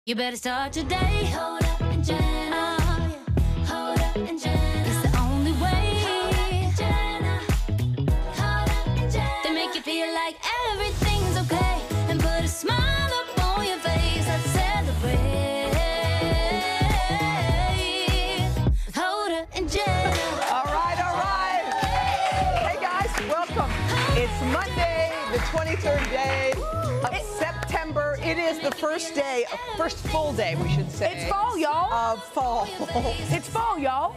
You better start today. Hoda and Jenna. Hoda and Jenna. It's the only way. Hoda and Jenna. Hoda and Jenna. They make you feel like everything's okay and put a smile up on your face. Let's celebrate. Hoda and Jenna. All right, all right. Hey guys, welcome. It's Monday, the 23rd day of September. It is the first day, first full day, we should say. It's fall, y'all. Of fall. It's fall, y'all.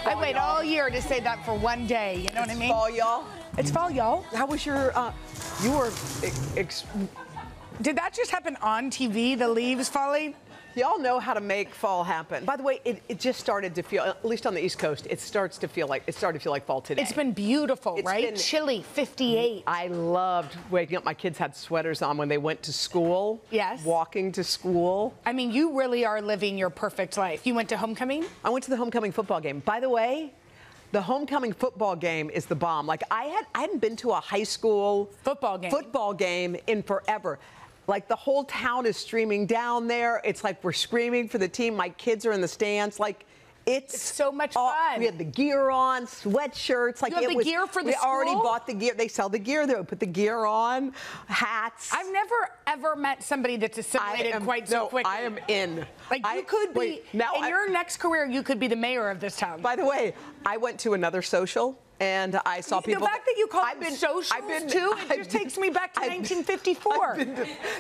I wait all year to say that for one day. You know what I mean? Fall, y'all. It's fall, y'all. How was your? You were. Did that just happen on TV? The leaves falling? Y'all know how to make fall happen. By the way, it just started to feel, at least on the East Coast, it started to feel like fall today. It's been beautiful, right? Been chilly, 58. I loved waking up. My kids had sweaters on when they went to school. Yes. Walking to school. I mean, you really are living your perfect life. You went to homecoming? I went to the homecoming football game. By the way, the homecoming football game is the bomb. Like I hadn't been to a high school football game in forever. Like the whole town is streaming down there. It's like we're screaming for the team. My kids are in the stands. Like it's so much fun. We had the gear on, sweatshirts. Like you have the gear for the school? We already bought the gear. They sell the gear there. We put the gear on, hats. I've never ever met somebody that's assimilated quite so quickly. I am in. Like you could be in your next career. You could be the mayor of this town. By the way, I went to another social. And I saw people. The fact that you call them socials too, it just takes me back to 1954.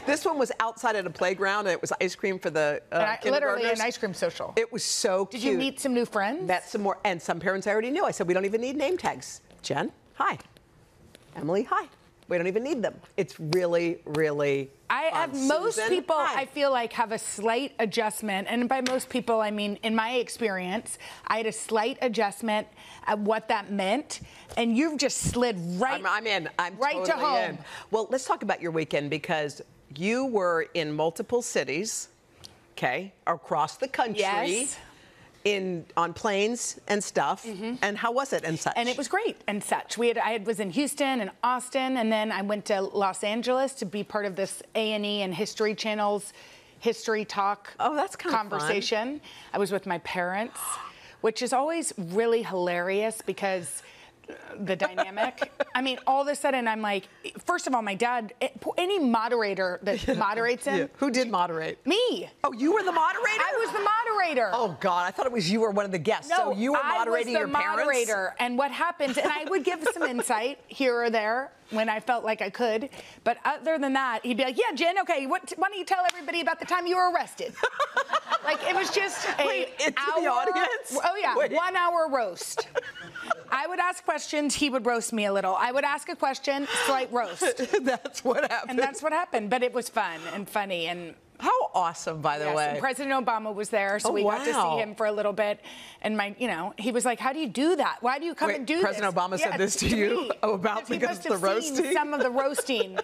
This one was outside at a playground, and it was ice cream for the kindergartners. Literally an ice cream social. It was so cute. Did you meet some new friends? Met some more, and some parents I already knew. I said, we don't even need name tags. Jen, hi. Emily, hi. We don't even need them. It's really, really fun. Most Susan, people, hi. I feel like, have a slight adjustment. And by most people, I mean, in my experience, I had a slight adjustment at what that meant. And you've just slid right I'm in. I'm right totally to home. in. Well, let's talk about your weekend because you were in multiple cities, okay, across the country. Yes. On planes and stuff, and how was it and such? And it was great and such. I was in Houston and Austin, and then I went to Los Angeles to be part of this A&E and History Channel's History Talk that's kind conversation. Of fun. I was with my parents, which is always really hilarious because the dynamic. I mean, all of a sudden I'm like, first of all, my dad, any moderator that moderates him. Yeah. Who did moderate? Me. Oh, you were the moderator? I was the moderator. Oh, God, I thought it was you were one of the guests. No, so you were moderating your parents? I was the moderator. And what happened, and I would give some insight here or there when I felt like I could. But other than that, he'd be like, yeah, Jen, okay, why don't you tell everybody about the time you were arrested? Like, it was just the audience? Oh, yeah, Wait. 1 hour roast. I would ask questions, he would roast me a little. I would ask a question, slight roast. That's what happened. And that's what happened, but it was fun and funny. And how awesome, by the way. And President Obama was there, so we got to see him for a little bit. And he was like, how do you do that? Why do you come and do President this? Obama said this to you about because he the must have seen roasting? some of the roasting.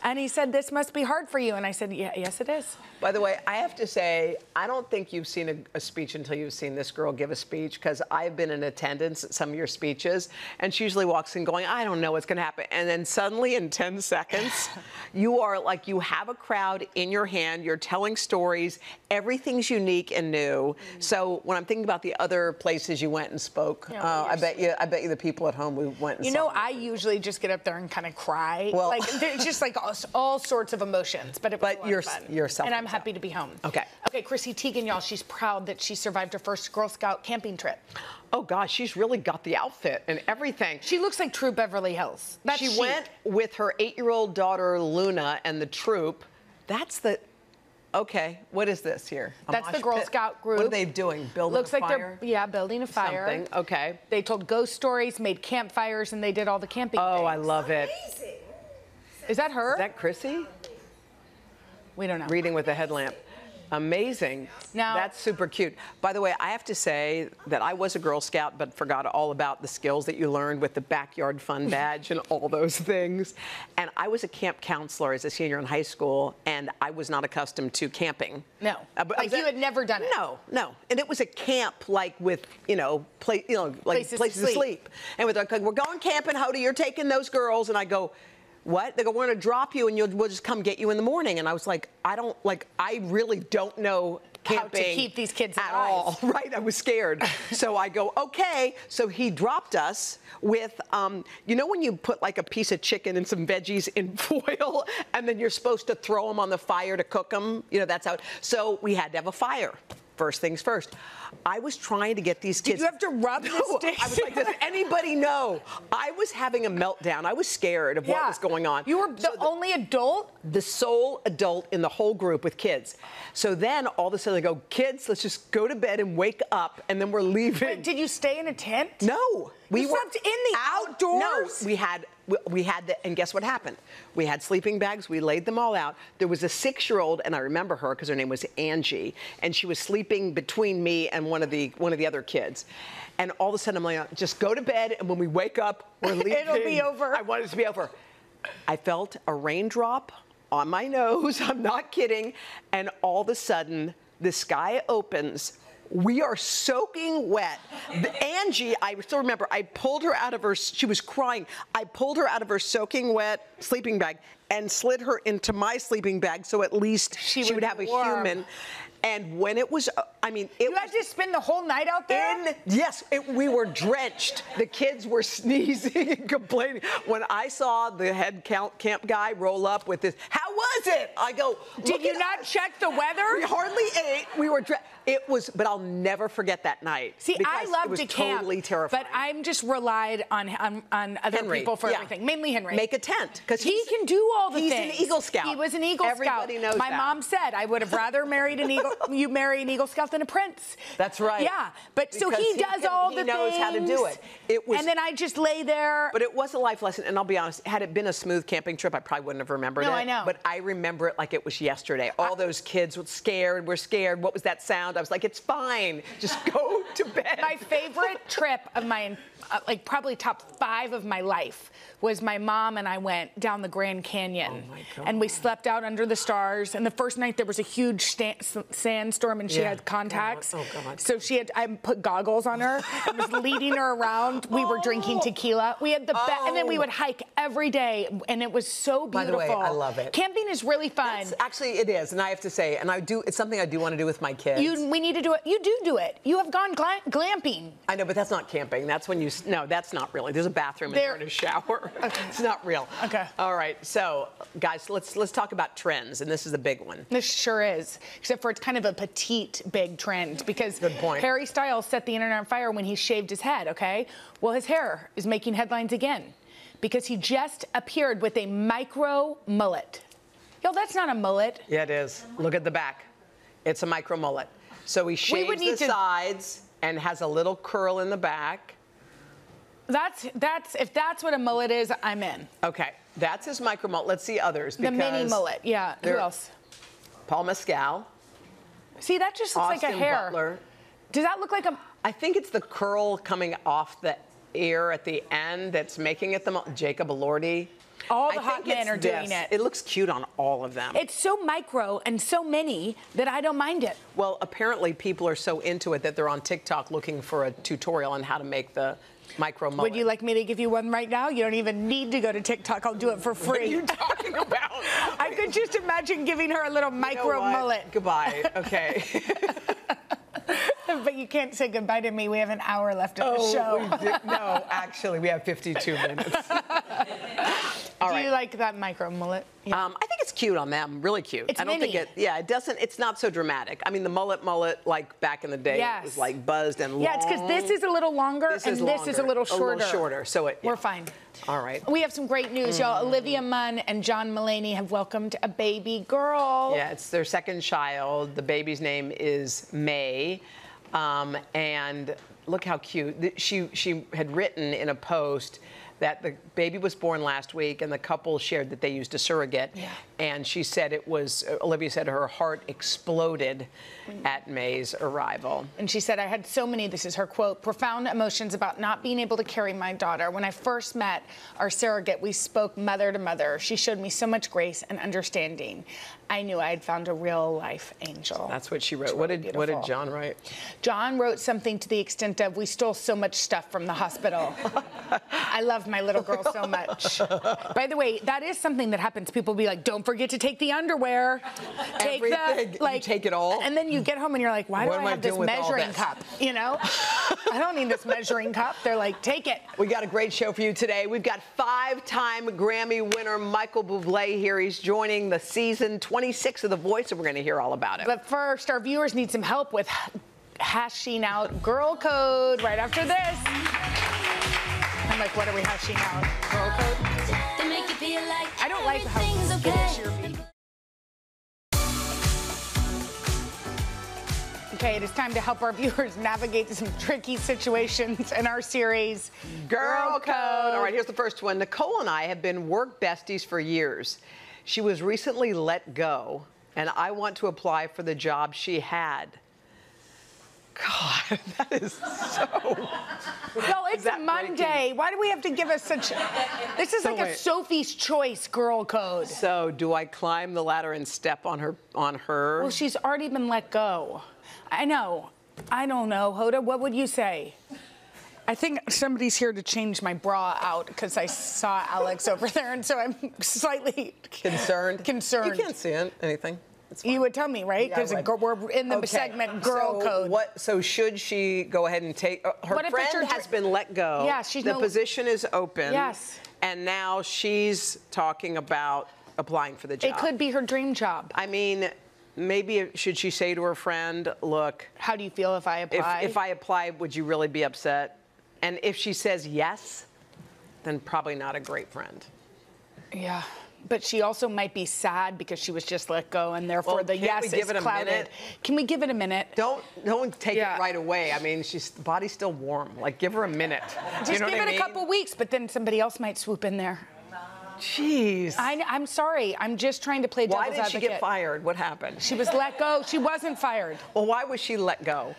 And he said, this must be hard for you. And I said, yeah, yes, it is. By the way, I have to say, I don't think you've seen a speech until you've seen this girl give a speech, because I've been in attendance at some of your speeches, and she usually walks in going, I don't know what's going to happen. And then suddenly, in 10 seconds, you are like, you have a crowd in your hand, you're telling stories, everything's unique and new. So when I'm thinking about the other places you went and spoke, I bet you the people at home who went and saw. You know, I usually just get up there and kind of cry. Well, like, there's just like all sorts of emotions, but it was a lot of fun. You're and I'm happy to be home. Okay. Okay, Chrissy Teigen, y'all, she's proud that she survived her first Girl Scout camping trip. Oh, gosh, she's really got the outfit and everything. She looks like true Beverly Hills. She went with her 8-year-old daughter, Luna, and the troop. That's the... Okay, what is this here? That's the Girl Scout group. What are they doing? Building a fire? Looks like they're, building a fire. Something, okay. They told ghost stories, made campfires, and they did all the camping things. I love it. Amazing. Is that her? Is that Chrissy? We don't know. Reading with a headlamp. Amazing. Now, that's super cute. By the way, I have to say that I was a Girl Scout, but forgot all about the skills that you learned with the backyard fun badge and all those things. And I was a camp counselor as a senior in high school, and I was not accustomed to camping. No, like you had never done it. No, no. And it was a camp like with places to sleep. And with like, we're going camping, Hoda, you're taking those girls, and I go, what? They go, we're going to drop you and we'll just come get you in the morning. And I was like, I really don't know camping how to keep these kids at alive. all. Right, I was scared. So I go, okay. So he dropped us with, you know when you put like a piece of chicken and some veggies in foil and then you're supposed to throw them on the fire to cook them? You know, that's how. So we had to have a fire. First things first. I was trying to get these kids. Did you have to rub the sticks? I was like, does anybody know? I was having a meltdown. I was scared of what was going on. You were the only adult? The sole adult in the whole group with kids. So then all of a sudden I go, kids, let's just go to bed and wake up, and then we're leaving. Wait, did you stay in a tent? No. We slept in the outdoors? No, we had and guess what happened? We had sleeping bags. We laid them all out. There was a 6-year-old, and I remember her because her name was Angie, and she was sleeping between me and one of the other kids. And all of a sudden, I'm like, just go to bed, and when we wake up, we're leaving. It'll be over. I want it to be over. I felt a raindrop on my nose. I'm not kidding. And all of a sudden, the sky opens. We are soaking wet. Angie, I still remember, I pulled her out of her, she was crying. I pulled her out of her soaking wet sleeping bag and slid her into my sleeping bag so at least she would have a human. And when it was, I mean, it You had to spend the whole night out there? Yes, we were drenched. The kids were sneezing and complaining. When I saw the head camp guy roll up with this, how was it? I go, did you not check the weather? We hardly ate. We were it was, but I'll never forget that night. See, I love to camp, totally terrifying. but I'm just relied on other Henry, people for everything. Mainly Henry. Make a tent because he can do all the things. He's an Eagle Scout. He was an Eagle Scout. Everybody knows My that. mom said I would have rather married an Eagle. You marry an Eagle Scout than a prince. That's right. Yeah, but so he does all the things. He knows how to do it. It was, and then I just lay there. But it was a life lesson, and I'll be honest. Had it been a smooth camping trip, I probably wouldn't have remembered it. No, I know. But I remember it like it was yesterday. All those kids were scared. We're scared. What was that sound? I was like, it's fine. Just go to bed. My favorite trip of my, like probably top 5 of my life was my mom and I went down the Grand Canyon. Oh my God. And we slept out under the stars. And the first night there was a huge sandstorm and she had contacts. Oh God. So I put goggles on her and was leading her around. We were drinking tequila. We had the best, and then we would hike every day, and it was so beautiful. By the way, I love it. Camping is really fun. Actually, it is, and I have to say, and it's something I do want to do with my kids. We need to do it. You do it. You have gone glamping. I know, but that's not camping. That's when no, that's not really. There's a bathroom in there and a shower. Okay. It's not real. Okay. All right, so guys, let's talk about trends, and this is a big one. This sure is, except for it's kind of a petite big trend because Good point. Harry Styles set the internet on fire when he shaved his head, okay? Well, his hair is making headlines again because he just appeared with a micro mullet. Yo, that's not a mullet. Yeah, it is. Look at the back. It's a micro mullet. So he shaves the sides and has a little curl in the back. If that's what a mullet is, I'm in. Okay, that's his micro mullet. Let's see others. The mini mullet, yeah. Who else? Paul Mescal. See, that just looks like a hair. Butler. Does that look like a... I think it's the curl coming off the ear at the end that's making it the Jacob Elordi. All the hot men are doing it. It looks cute on all of them. It's so micro and so many that I don't mind it. Well, apparently people are so into it that they're on TikTok looking for a tutorial on how to make the micro mullet. Would you like me to give you one right now? You don't even need to go to TikTok. I'll do it for free. What are you talking about? I could just imagine giving her a little micro mullet. Goodbye. Okay. But you can't say goodbye to me. We have an hour left of the show. No, actually, we have 52 minutes. All right. Do you like that micro mullet? Yeah. I think it's cute on them, really cute. It's I don't mini. think it doesn't, it's not so dramatic. I mean, the mullet, like back in the day, Yes. it was like buzzed and long. Yeah, it's because this is a little longer and this is a little shorter. A little shorter, so We're fine. All right. We have some great news, y'all. Olivia Munn and John Mulaney have welcomed a baby girl. Yeah, it's their second child. The baby's name is May. And look how cute. She had written in a post that the baby was born last week and the couple shared that they used a surrogate. Yeah. And she said Olivia said her heart exploded at May's arrival. And she said, I had so many, this is her quote, profound emotions about not being able to carry my daughter. When I first met our surrogate, we spoke mother to mother. She showed me so much grace and understanding. I knew I had found a real life angel. That's what she wrote. What did John write? John wrote something to the extent of, we stole so much stuff from the hospital. I love my little girl so much. By the way, that is something that happens. People be like, don't forget to take the underwear. Take everything. You take it all? And then you get home and you're like, why do I have this measuring cup? You know? I don't need this measuring cup. They're like, take it. We got a great show for you today. We've got 5-time Grammy winner Michael Bublé here. He's joining the season 26 of The Voice, and we're going to hear all about it. But first, our viewers need some help with hashing out girl code right after this. I'm like, what are we hashing out? Girl code? I don't like how skittish you're being. Okay, it is time to help our viewers navigate some tricky situations in our series, Girl Code. All right, here's the first one. Nicole and I have been work besties for years. She was recently let go, and I want to apply for the job she had. God, that is so... Well, it's a Monday. Why do we have to give us such... This is like a Sophie's Choice girl code. So, do I climb the ladder and step on her? Well, she's already been let go. I know. I don't know. Hoda, what would you say? I think somebody's here to change my bra out because I saw Alex over there, and so I'm slightly... Concerned? Concerned. You can't see anything. You would tell me, right? Because we're in the segment Girl Code. So should she go ahead and take... her friend has been let go. Yeah, the position is open. Yes. And now she's talking about applying for the job. It could be her dream job. I mean, maybe should she say to her friend, look... How do you feel if I apply? If I apply, would you really be upset? And if she says yes, then probably not a great friend. Yeah. But she also might be sad because she was just let go, and therefore the yes is clouded. Can we give it a minute? Don't take it right away. I mean, the body's still warm. Like, give her a minute. Just give it a couple weeks, but then somebody else might swoop in there. Jeez. I'm sorry. I'm just trying to play devil's advocate. Why did she get fired? What happened? She was let go. She wasn't fired. Well, why was she let go?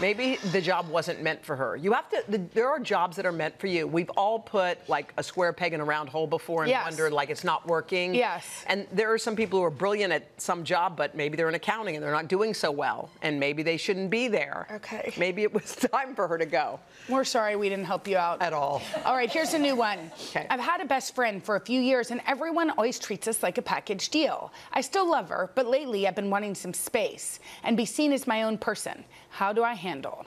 Maybe the job wasn't meant for her. You have to. There are jobs that are meant for you. We've all put like a square peg in a round hole before and wondered like it's not working. Yes. And there are some people who are brilliant at some job, but maybe they're in accounting and they're not doing so well, and maybe they shouldn't be there. Okay. Maybe it was time for her to go. We're sorry we didn't help you out at all. All right, here's a new one. Okay. I've had a best friend for a few years, and everyone always treats us like a package deal. I still love her, but lately I've been wanting some space and be seen as my own person. How do I handle?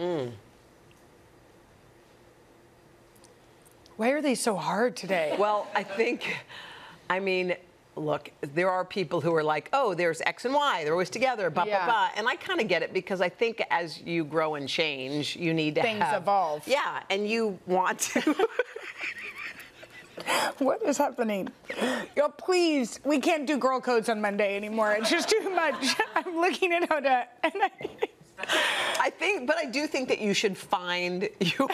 Why are they so hard today? Well, I mean, look, there are people who are like, oh, there's X and Y, they're always together, blah, blah, blah. And I kind of get it because I think as you grow and change, you need to Things evolve. Yeah, and you want to. What is happening? Yo, please, we can't do girl codes on Monday anymore. It's just too much. I'm looking at Hoda, and but I do think that you should find your...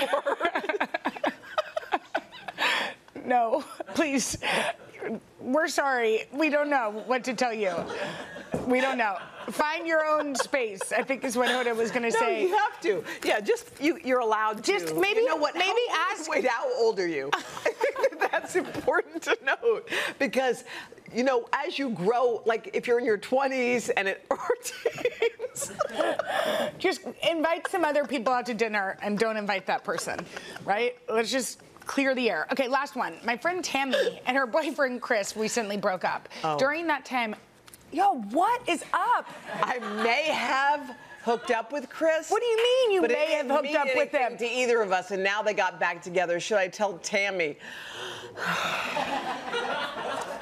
No, please. We're sorry. We don't know what to tell you. We don't know. Find your own space, I think is what Hoda was going to say. No, you have to. Yeah, just, you're allowed to. Just maybe, you know what? maybe ask. Wait, how old are you? I think that's important to note because, you know, as you grow, like if you're in your 20s or teens. Just invite some other people out to dinner and don't invite that person, right? Let's just clear the air. Okay, last one. My friend Tammy and her boyfriend Chris recently broke up. Oh. During that time, yo, what is up? I may have hooked up with Chris. What do you mean you may have hooked up with him? To either of us, and now they got back together. Should I tell Tammy?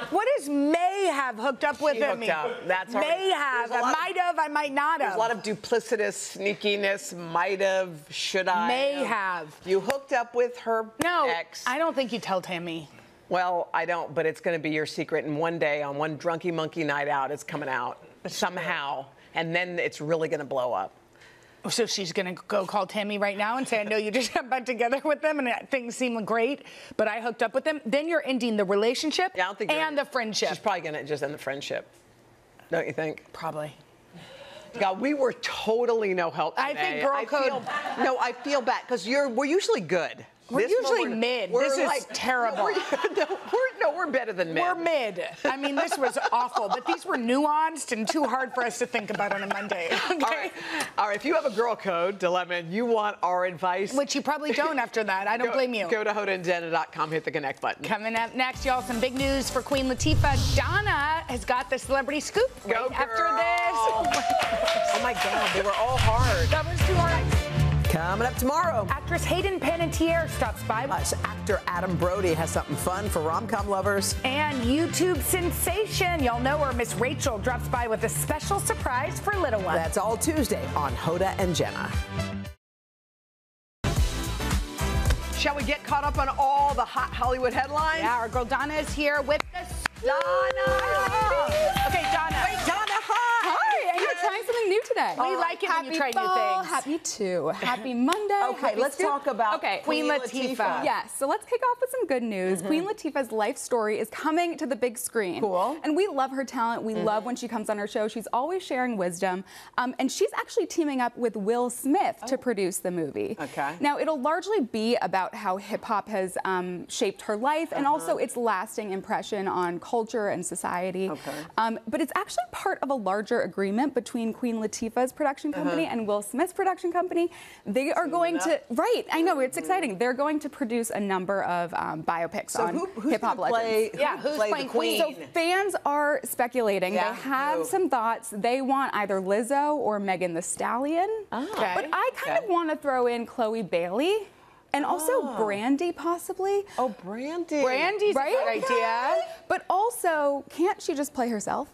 What does may have hooked up with him? Hooked up. That's may have. I might have. I might not have. There's a lot of duplicitous sneakiness. Might have. Should I? May have. You hooked up with her ex. I don't think you tell Tammy. Well, I don't, but it's going to be your secret. And one day, on one drunky monkey night out, it's coming out somehow. And then it's really going to blow up. So she's going to go call Tammy right now and say, I know you just got back together with them and things seem great, but I hooked up with them. Then you're ending the relationship and the friendship. She's probably going to just end the friendship. Don't you think? Probably. God, we were totally no help today. I think girl code. I feel bad because we're usually good. We're usually mid. This is terrible. We're better than mid. We're mid. I mean, this was awful, but these were nuanced and too hard for us to think about on a Monday. Okay? All right. If you have a girl code dilemma and you want our advice, which you probably don't after that, I don't blame you. Go to HodaandJenna.com, hit the connect button. Coming up next, y'all, some big news for Queen Latifah. Donna has got the celebrity scoop right after this. Oh my God, they were all hard. That was too hard. Coming up tomorrow. Actress Hayden Panettiere stops by. Actor Adam Brody has something fun for rom-com lovers. And YouTube sensation, y'all know her, Miss Rachel, drops by with a special surprise for little ones. That's all Tuesday on Hoda and Jenna. Shall we get caught up on all the hot Hollywood headlines? Yeah, our girl Donna is here with us. Donna! Okay, Donna. Wait, Donna, hi! Hi, you're trying something new today. We like it when you try new things. Happy too. Happy Monday. Okay, happy let's talk about Queen Latifah. Yes, so let's kick off with some good news. Queen Latifah's life story is coming to the big screen. Cool. And we love her talent. We love when she comes on our show. She's always sharing wisdom. And she's actually teaming up with Will Smith to produce the movie. Okay. Now, it'll largely be about how hip-hop has shaped her life and also its lasting impression on culture and society. Okay. But it's actually part of a larger agreement between Queen Latifah's production company and Will Smith's production company. They are going to, I know, it's exciting. They're going to produce a number of biopics on hip-hop legends. Who's playing Queen? So fans are speculating. Yeah, they have some thoughts. They want either Lizzo or Megan Thee Stallion. Okay. But I kind of want to throw in Chloe Bailey. And also Brandy, possibly. Oh, Brandy. Brandy's a good idea. But also, can't she just play herself?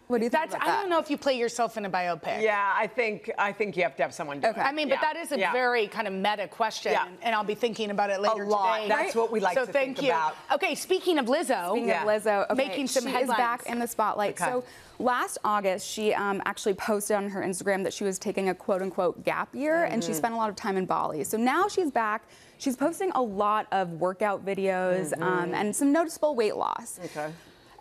What do you think about that? I don't know if you play yourself in a biopic. Yeah, I think you have to have someone do it. I mean, but that is a very kind of meta question, and I'll be thinking about it later today. That's what we like to think about. Okay, speaking of Lizzo. Speaking of Lizzo, okay, making some headlines. She is back in the spotlight. So last August, she actually posted on her Instagram that she was taking a quote-unquote gap year, and she spent a lot of time in Bali. So now she's back. She's posting a lot of workout videos and some noticeable weight loss. Okay.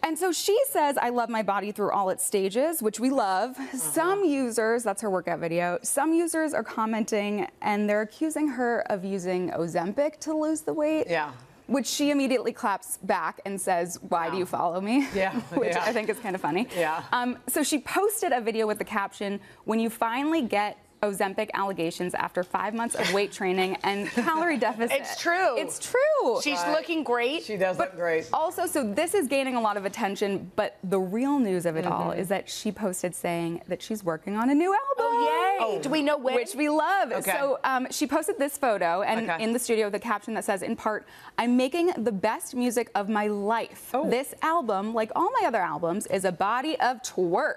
And so she says, I love my body through all its stages, which we love. Some users, that's her workout video, some users are commenting and they're accusing her of using Ozempic to lose the weight. Yeah. Which she immediately claps back and says, why do you follow me? Yeah. Which I think is kind of funny. Yeah. So she posted a video with the caption, when you finally get Ozempic allegations after 5 months of weight training and calorie deficit. It's true. It's true. She's looking great. She does look great. Also, so this is gaining a lot of attention, but the real news of it all is that she posted saying that she's working on a new album. Oh, yay. Do we know when? Which we love. Okay. So she posted this photo and in the studio with a caption that says, in part, I'm making the best music of my life. This album, like all my other albums, is a body of twerk.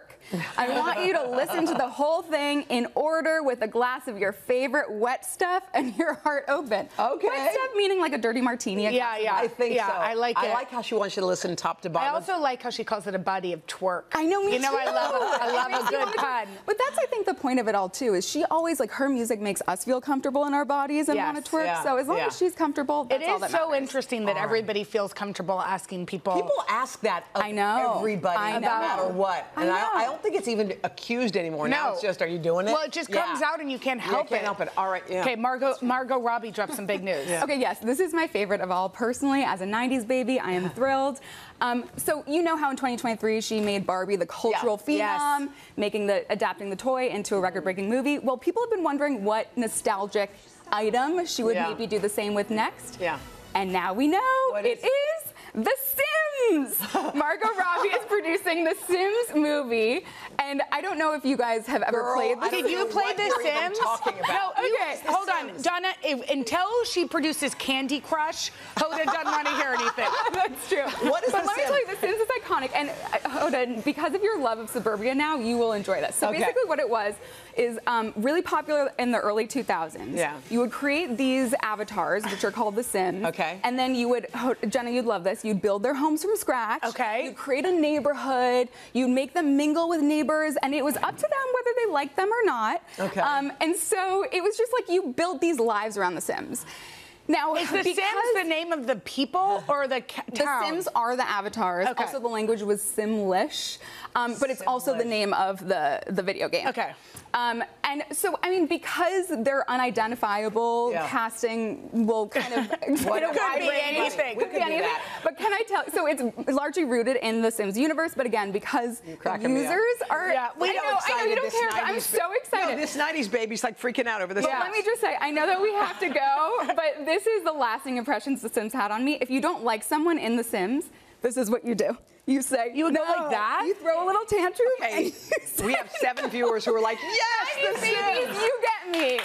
I want you to listen to the whole thing in order with a glass of your favorite wet stuff and your heart open. Okay. Wet stuff meaning like a dirty martini. Yeah. I think so. I like it. I like how she wants you to listen top to bottom. I also like how she calls it a body of twerk. I know, me too. I love a good pun. But that's, I think, the point of it all, too, is she always, like, her music makes us feel comfortable in our bodies and want to twerk. Yeah. So as long as she's comfortable, that's all that It is so matters. interesting that everybody feels comfortable asking people. People ask that of everybody, no matter what. And I don't think it's even accused anymore. Now it's just, are you doing it? Well, it just comes out and you can't help it. All right, Okay, Margot Robbie dropped some big news. Okay, yes, this is my favorite of all. Personally, as a 90s baby, I am thrilled. So you know how in 2023 she made Barbie the cultural phenom, adapting the toy into a record-breaking movie. Well, people have been wondering what nostalgic item she would maybe do the same with next. Yeah. And now we know it is The Sims. Margot Robbie is producing The Sims movie, and I don't know if you guys have ever played The Sims. Did you play The Sims? No, okay, hold on. Donna, until she produces Candy Crush, Hoda doesn't want to hear anything. That's true. What is but The let me Sims? tell you, The Sims is iconic, and Hoda, because of your love of suburbia now, you will enjoy this. So basically what it was is really popular in the early 2000s. Yeah. You would create these avatars, which are called The Sims. Okay. And then you would, Jenna, you'd love this, you'd build their homes from scratch. Okay. You'd create a neighborhood. You'd make them mingle with neighbors, and it was up to them whether they liked them or not. Okay. And so it was just like you built these lives around The Sims. Now, Is The Sims the name of the people or the town? The Sims are the avatars. Okay. Also, the language was Simlish, but it's also the name of the video game. Okay. And so, I mean, because they're unidentifiable, casting will kind of Could be anything. Could be anything. But can I tell? So it's largely rooted in the Sims universe, but again, because the users are. Yeah, I know you don't care, but I'm so excited. No, this 90s baby's like freaking out over this. But let me just say, I know that we have to go, but this is the lasting impressions The Sims had on me. If you don't like someone in The Sims, this is what you do. You say, You would go like that? You throw a little tantrum. Okay. And you say, We have 7 viewers who are like, yes, The babies, Sims. you get me.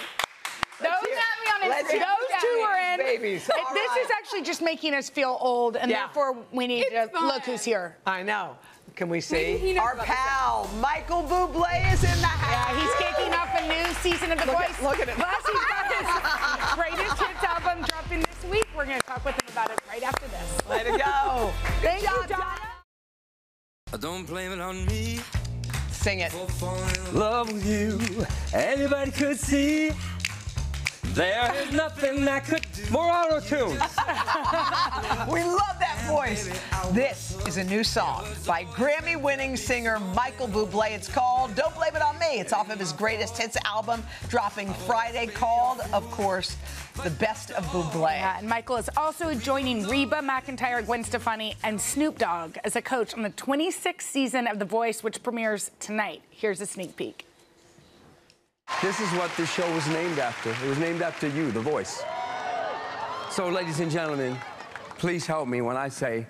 Those at me on Let's Instagram. hear Those get two me. are in. Babies. This All right. is actually just making us feel old, and therefore we need to It's fun. look who's here. I know. Can we Maybe he see? knows Our about pal, Michael Bublé, is in the Yeah, house. he's kicking off a new season of The Voice. Look at it. Plus, he's got his greatest hits album dropping this week. We're going to talk with him about it right after this. Way to go. Thank you, Donna. Don't blame it on me. Sing it. For falling in love. Love with you, anybody could see. There is nothing that could. More auto-tune. We love that voice. This is a new song by Grammy-winning singer Michael Bublé. It's called Don't Blame It On Me. It's off of his greatest hits album, dropping Friday, called, of course, The Best of Bublé. Yeah, and Michael is also joining Reba McEntire, Gwen Stefani, and Snoop Dogg as a coach on the 26th season of The Voice, which premieres tonight. Here's a sneak peek. This is what this show was named after. It was named after you, The Voice. So, ladies and gentlemen, please help me when I say,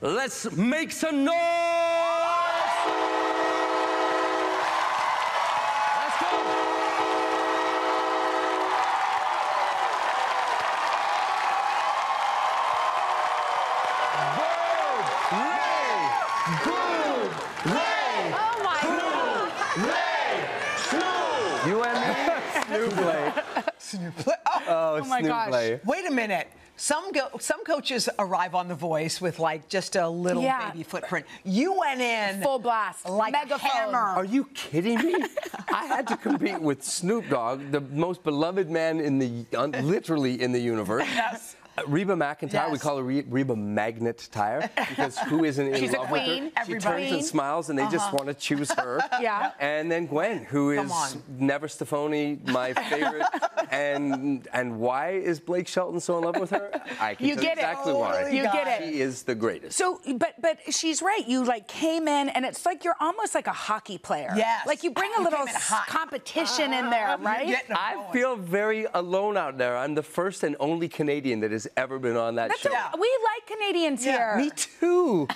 let's make some noise! Let's go! Oh, my God. You and me? Snoop play. Oh, my Snoop gosh. play. Wait a minute. Some coaches arrive on The Voice with like just a little baby footprint. You went in Full blast. like a Megaphone. hammer. Are you kidding me? I had to compete with Snoop Dogg, the most beloved man in the literally in the universe. Yes. Reba McEntire, we Yes. call her Reba Magnet Tire because who isn't in She's a love with queen. her? Everybody. She turns and smiles, and they just want to choose her. Yeah. And then Gwen, who Come is on. Never Stefani, my favorite. and why is Blake Shelton so in love with her? I can You tell get it. exactly why. You get it. She is the greatest. So, but she's right. You like came in, and it's like you're almost like a hockey player. Yes. Like you bring a You little came in hot. competition in there, right? getting them I going. feel very alone out there. I'm the first and only Canadian that has ever been on that That's show. we like Canadians here. Me too.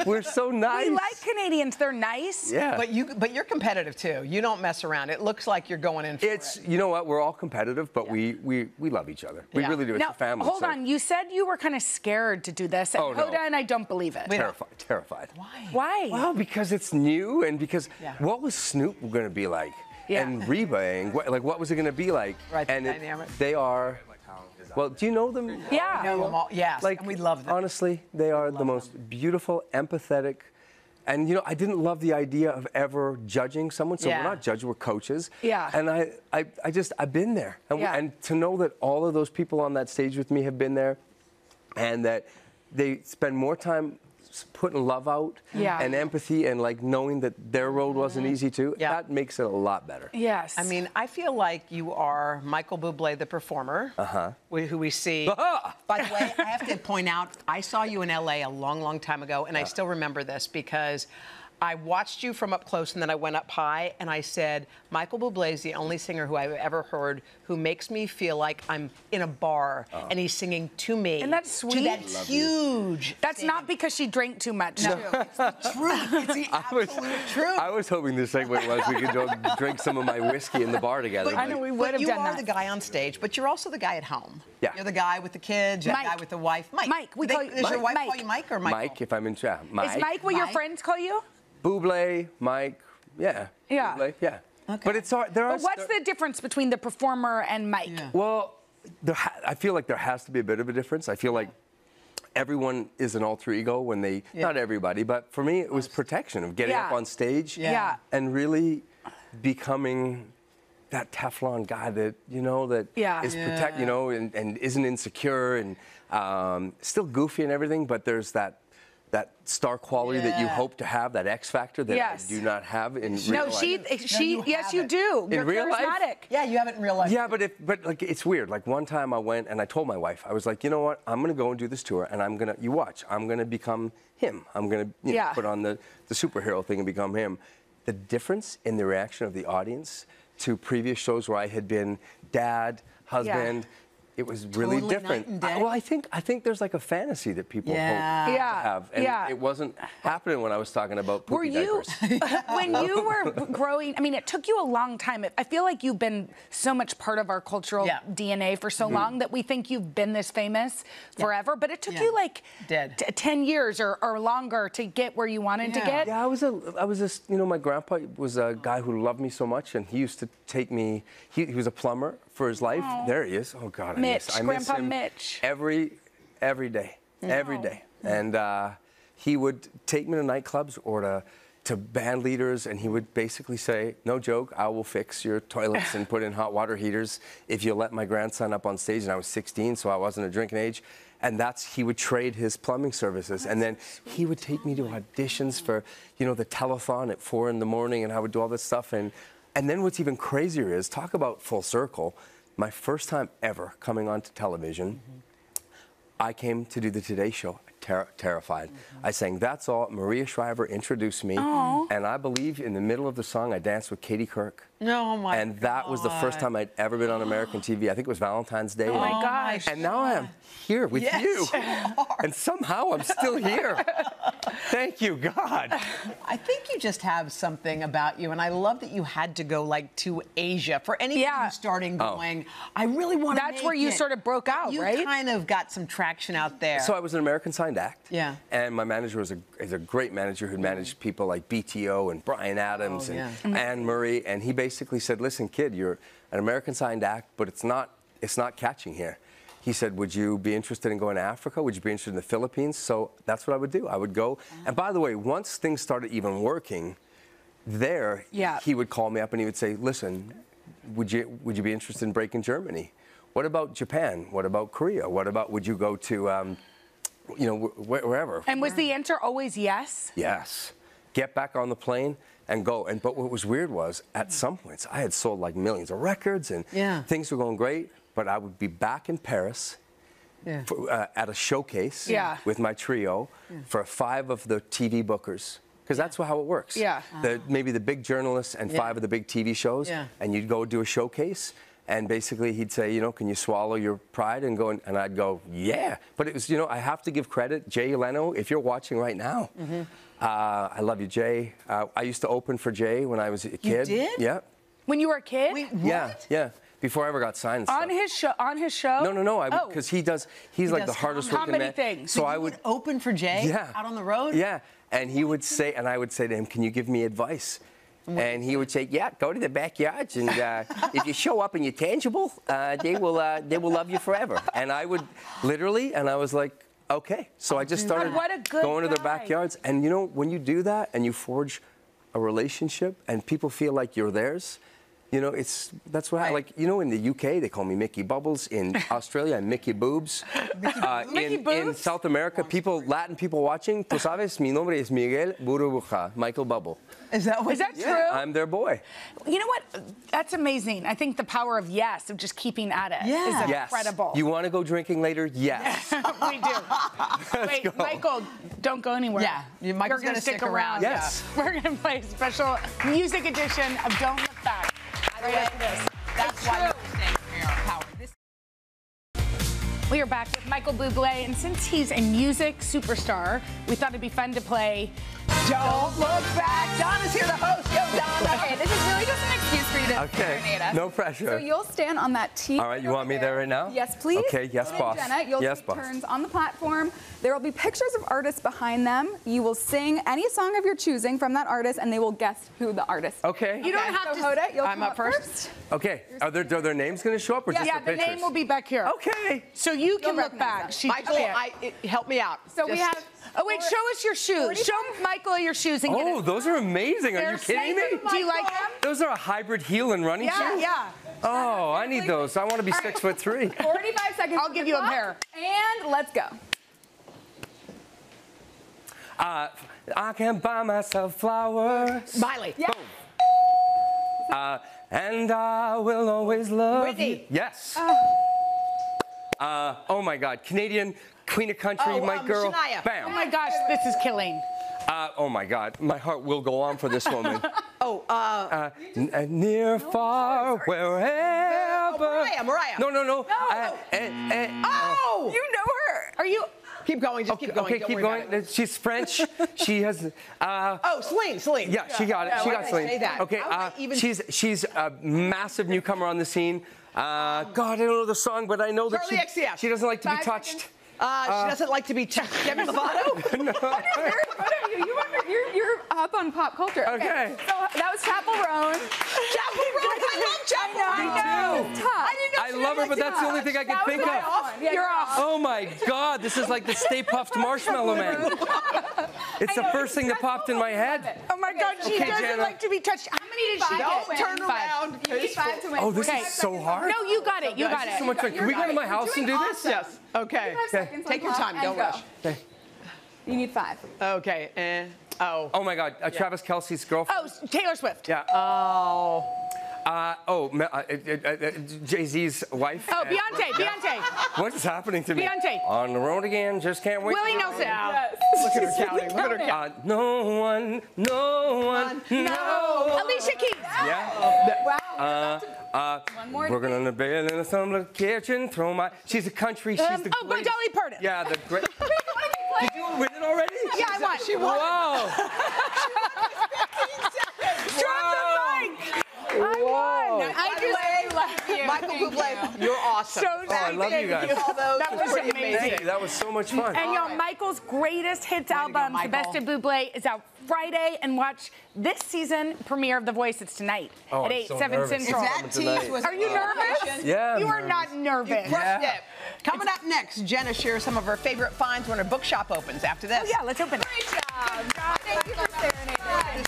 We're so nice. We like Canadians. They're nice. Yeah. But you're competitive too. You don't mess around. It looks like you're going in for It's, it. you know what, we're all competitive, but we love each other. We Yeah. really do. It's Now, a family. hold so. on. You said you were kind of scared to do this, and Oh, no. Hoda and I don't believe it. Terrified. Why? Well, because it's new and because Yeah. what was Snoop going to be like? Yeah. And Reba, and like what was it going to be like? Right, the and dynamic. They are, well, do you know them? Yeah. Know them all. Yes, Like, and we love them. Honestly, they are the most beautiful, empathetic, and you know, I didn't love the idea of ever judging someone. So Yeah. we're not judges, we're coaches. Yeah. And I've been there, Yeah. and to know that all of those people on that stage with me have been there, and that they spend more time putting love out Yeah. and empathy and like knowing that their road wasn't easy too. Yeah. That makes it a lot better. Yes. I mean, I feel like you are Michael Bublé, the performer, who we see. By the way, I have to point out, I saw you in LA a long, long time ago, and I still remember this because I watched you from up close, and then I went up high, and I said, Michael Bublé is the only singer who I've ever heard who makes me feel like I'm in a bar, and he's singing to me. Isn't that sweet? To that huge. That's not because she drank too much. No, too. it's the truth. It's the absolute truth. I was hoping the segue was we could go drink some of my whiskey in the bar together. I know we would have you done are that. the guy on stage, but you're also the guy at home. Yeah. You're the guy with the kids, you're the Mike. guy with the wife. Mike. Mike, we call you- Does your wife Mike. call you Mike or Michael? Mike, if I'm in Mike. Is Mike what your Mike? friends call you? Bublé, Mike, yeah. Yeah. Bublé, yeah. Okay. But it's hard. There are. But what's the difference between the performer and Mike? Yeah. Well, I feel like there has to be a bit of a difference. I feel like everyone is an alter ego when they, not everybody, but for me, it was protection of getting up on stage and really becoming that Teflon guy that, you know, that is you know, and isn't insecure and still goofy and everything, but there's that star quality that you hope to have, that X factor that I do not have in real life. Yes, you do. You're real charismatic. life? Yeah, you have it in real life. Yeah, but like it's weird. Like one time I went and I told my wife, I was like, you know what? I'm gonna go and do this tour, and I'm gonna, you watch, I'm gonna become him. I'm gonna put on the superhero thing and become him. The difference in the reaction of the audience to previous shows where I had been dad, husband. It was really Totally different. night and day. Well, I think there's like a fantasy that people hope to have, and it wasn't happening when I was talking about poopy diapers. When you were growing, I mean, it took you a long time. I feel like you've been so much part of our cultural DNA for so long that we think you've been this famous forever, but it took you like 10 years or longer to get where you wanted to get. Yeah, I was you know, my grandpa was a guy who loved me so much, and he used to take me, he was a plumber for his life. There he is. Oh, God, I miss Grandpa him Mitch. every day, every day. And he would take me to nightclubs or to band leaders, and he would basically say, no joke, I will fix your toilets and put in hot water heaters if you let my grandson up on stage. And I was 16, so I wasn't a drinking age. And he would trade his plumbing services. And then he would take me to auditions for, you know, the telethon at 4 in the morning, and I would do all this stuff. And then what's even crazier is, talk about full circle, my first time ever coming onto television, I came to do the Today Show, terrified. I sang That's All, Maria Shriver introduced me, and I believe in the middle of the song I danced with Katie Couric. Oh my And that was the first time I'd ever been on American TV. I think it was Valentine's Day. Oh my gosh. And now I'm here with you. And somehow I'm still here. Thank you, God. I think you just have something about you, and I love that you had to go like to Asia for anything starting going. I really want to. That's where you sort of broke out, right? You kind of got some traction out there. So I was an American signed act. Yeah. And my manager is a great manager who managed people like BTO and Bryan Adams and Anne Murray, and he basically said, listen, kid, you're an American signed act, but it's not catching here. He said, would you be interested in going to Africa? Would you be interested in the Philippines? So that's what I would do. I would go. And by the way, once things started even working there, he would call me up and he would say, listen, would you be interested in breaking Germany? What about Japan? What about Korea? What about, would you go to, you know, wherever? And was the answer always yes? Yes. Get back on the plane and go. But what was weird was, at some points, I had sold like millions of records and things were going great. But I would be back in Paris at a showcase with my trio for 5 of the TV bookers. Because that's how it works. Maybe the big journalists and 5 of the big TV shows. And you'd go do a showcase. And basically he'd say, you know, can you swallow your pride and go? And I'd go, yeah. But it was, you know, I have to give credit. Jay Leno, if you're watching right now, I love you, Jay. I used to open for Jay when I was a kid. You did? Yeah. When you were a kid? Wait, what? Yeah. Before I ever got signed. On his show? No. Because he's like the hardest working man. Things. So I would open for Jay out on the road? Yeah. And he would say, and I would say to him, can you give me advice? And he would say, yeah, go to the backyards, and if you show up and you're tangible, they will love you forever. And I would literally, and I was like, okay. So I just started going to their backyards. And you know, when you do that and you forge a relationship and people feel like you're theirs, you know, that's what like, you know, in the UK they call me Mickey Bubbles. In Australia I'm Mickey Boobs. In South America, Latin people watching, tú sabes, mi nombre es Miguel Burbuja, Michael Bubble. Is that true? I'm their boy. You know what? That's amazing. I think the power of of just keeping at it is incredible. You want to go drinking later? Yes. We do. Wait, Michael, don't go anywhere. Yeah, Michael's going to stick around. Yes. We're going to play a special music edition of Don't Look Back. That's why you're staying here, Howard. We are back with Michael Bublé, and since he's a music superstar, we thought it'd be fun to play Don't Look Back. Donna's here, the host. Yo, Donna. Okay, this is really just an excuse for you to Okay, no pressure. So you'll stand on that T. All right, you want me there right now? Yes, please. Okay, yes, Hoda and boss. Jenna, you'll Yes, take boss. turns on the platform. There will be pictures of artists behind them. You will sing any song of your choosing from that artist, and they will guess who the artist is. Okay. You don't have So to. Hoda, you'll I'm come up first. Okay, are their names going to show up or just Yeah, the the pictures? name will be back here. Okay. So you can look recognize back. them. She Michael, can't. help me out. So we Just- have. Oh wait, show us your shoes. Show Michael your shoes and get Oh, it. those are amazing. Are They're you kidding me? safe. Do you like them? Those are a hybrid heel and running Yeah, shoes? yeah. Oh, I need those. I want to be 6'3". 45 seconds. I'll on give the you a clock, pair. And let's go. I can buy myself flowers. Miley. Yeah. And I will always love Whitney. you. Yes. Oh my God, Canadian Queen of Country, my girl. Shania. Bam. Oh my gosh, this is killing. Oh my God, my heart will go on for this woman. Oh, Near, far, wherever. Mariah. No. oh! You know her. Are you? Keep going, just keep going. Okay, Don't keep worry about going. it. She's French. She has. Oh, Celine. Yeah, she got it. She why got did I Celine. say that? Okay, How would I even- she's a massive newcomer on the scene. God, I don't know the song, but I know that Charlie XCX. she doesn't like to be 5 touched. seconds. She doesn't like to be Demi Lovato. Very good of you. You're up on pop culture. Okay. So that was Chapel Roan. Chapel Roan. I love Chapel Roan. I know. Tough. I love her, but that's the only thing I can That was think my of. off. Yeah, You're off. Oh my God, this is like the Stay Puffed Marshmallow Man. It's the first thing that popped in my head. Oh my God, she Okay, doesn't Jenna. like to be touched. How many did she Five. get? Don't turn around. You need 5 to win. Oh, this 45 is so seconds. hard. No, you got it. You got This is so it. much fun. Can we go to my house and do this? Yes. Okay. 45 seconds on Take your clock time. and Don't go. rush. Okay. You need 5. Okay. Oh my God, Travis Kelce's girlfriend. Oh, Taylor Swift. Yeah. Oh. Jay-Z's wife. Oh, Beyonce. What is happening to me? Beyonce. On the road again, just can't wait. Willie Nelson. Yes. Look at her counting. Look at her counting. No one, no. Alicia Keys. Yeah. Wow. One more. We're gonna the bed in the summer kitchen, throw my. She's a country. She's the Oh, but greatest. Dolly Parton. Yeah, the great. Did you win it already? Yeah, I won. She won. Wow. Drop the mic. I won. I just love you. Michael Bublé, you're awesome. So I love you guys. That was pretty amazing. Thank you. That was so much fun. And y'all, Michael's greatest hits album, The Best of Bublé, is out Friday. And watch this season premiere of The Voice. It's tonight Oh, at I'm 8, so 7 nervous. Central. That tease was Are you nervous? Yeah, I'm You are nervous. not nervous. crushed it. Coming up next, Jenna shares some of her favorite finds when her bookshop opens after this. Oh, yeah, let's open it. Great job. Thank you for serenading.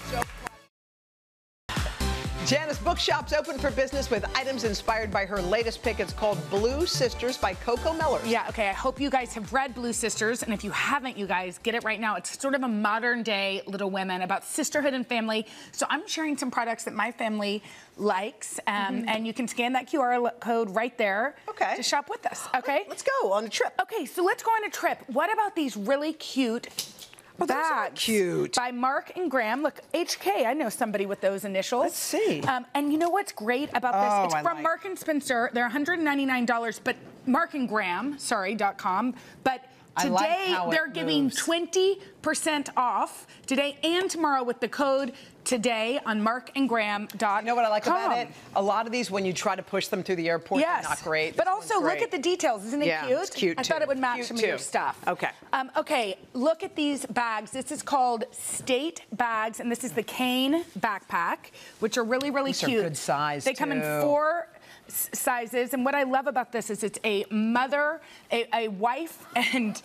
Jenna's bookshop's open for business with items inspired by her latest pick. It's called Blue Sisters by Coco Mellors. Yeah, okay, I hope you guys have read Blue Sisters, and if you haven't, you guys, get it right now. It's sort of a modern-day Little Women about sisterhood and family. So I'm sharing some products that my family likes, and you can scan that QR code right there Okay. to shop with us, okay? Let's go on a trip. Okay, so let's go on a trip. What about these really cute those are bags? cute. By Mark and Graham. Look, HK, I know somebody with those initials. Let's see. And you know what's great about this? Oh, It's I from like- Mark and Spencer. They're $199, but Mark and Graham, .com. But I like today how it they're giving moves. 20% off today and tomorrow with the code today on markandgraham.com. You know what I like about it? A lot of these, when you try to push them through the airport, Yes, they're not great. But This also one's look great. at the details. Isn't it Yeah, cute? it's cute, I thought too. it would match Cute, some of your too. stuff. Okay. Okay, look at these bags. This is called State Bags, and this is the Cane backpack, which are really, really These are cute. good size, They come in too. 4 sizes, and what I love about this is it's a mother, a wife and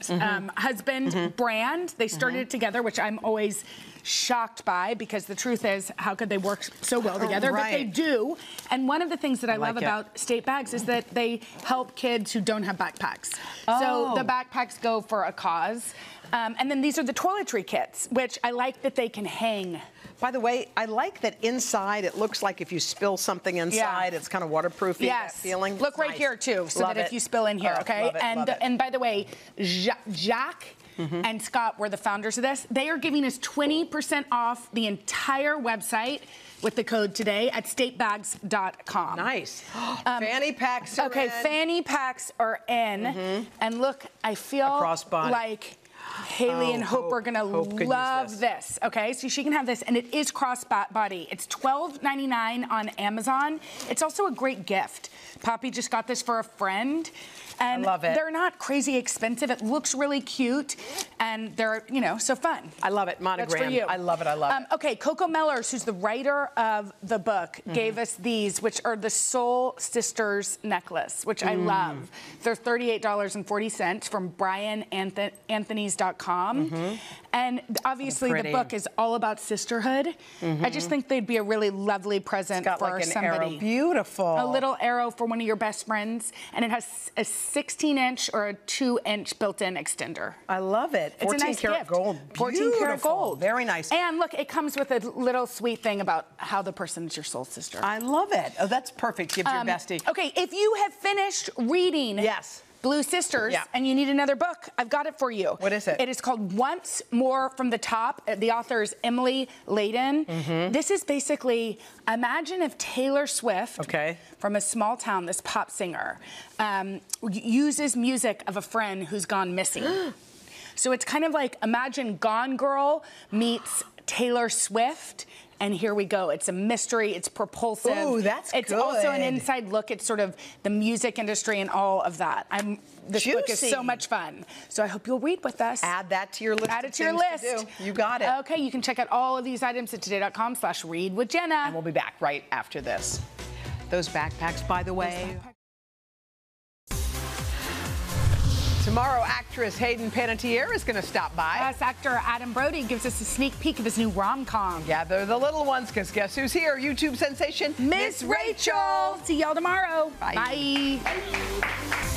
husband brand. They started it together, which I'm always shocked by, because the truth is, how could they work so well together? But they Right. do. And one of the things that I love like it. about State Bags is that they help kids who don't have backpacks. Oh. So the backpacks go for a cause. And then these are the toiletry kits, which I like that they can hang. By the way, I like that inside it looks like if you spill something inside, it's kind of waterproofy. Yes. That feeling. Look right Nice. here too, so Love that if it. you spill in here, Oh, okay? love it, love it. And by the way, Jack and Scott were the founders of this. They are giving us 20% off the entire website with the code today at statebags.com. Nice. Fanny packs are Okay, in. fanny packs are in. And look, I feel A crossbody. like Haley and Hope are gonna love this. Okay, so she can have this, and it is cross-body. It's $12.99 on Amazon. It's also a great gift. Poppy just got this for a friend. And I love it. They're not crazy expensive. It looks really cute, and they're, you know, so fun. I love it. Monogram. That's for you. I love it. I love it. Okay, Coco Mellors, who's the writer of the book, gave us these, which are the Soul Sisters necklace, which I love. They're $38.40 from BrianAnthonys.com. And obviously the book is all about sisterhood. I just think they'd be a really lovely present for like an somebody. Arrow. Beautiful. A little arrow for one of your best friends, and it has a 16-inch or a 2-inch built-in extender. I love it. It's a nice karat gift. gold. 14 karat gold. Very nice. And look, it comes with a little sweet thing about how the person's your soul sister. I love it. Oh, that's perfect. Give your bestie. Okay, if you have finished reading Blue Sisters and you need another book, I've got it for you. What is it? It is called Once More from the Top. The author is Emily Layden. This is basically, imagine if Taylor Swift, from a small town, this pop singer, uses music of a friend who's gone missing. So it's kind of like, imagine Gone Girl meets Taylor Swift. And here we go. It's a mystery. It's propulsive. Ooh, that's It's good. also an inside look at sort of the music industry and all of that. This book is so much fun. So I hope you'll read with us. Add that to your list. Add it to your list. To do. You got it. Okay, you can check out all of these items at today.com/readwithjenna. And we'll be back right after this. Those backpacks, by the way. Tomorrow, actress Hayden Panettiere is going to stop by. Yes, actor Adam Brody gives us a sneak peek of his new rom-com. Gather the little ones, because guess who's here? YouTube sensation, Miss Rachel. See y'all tomorrow. Bye. Bye.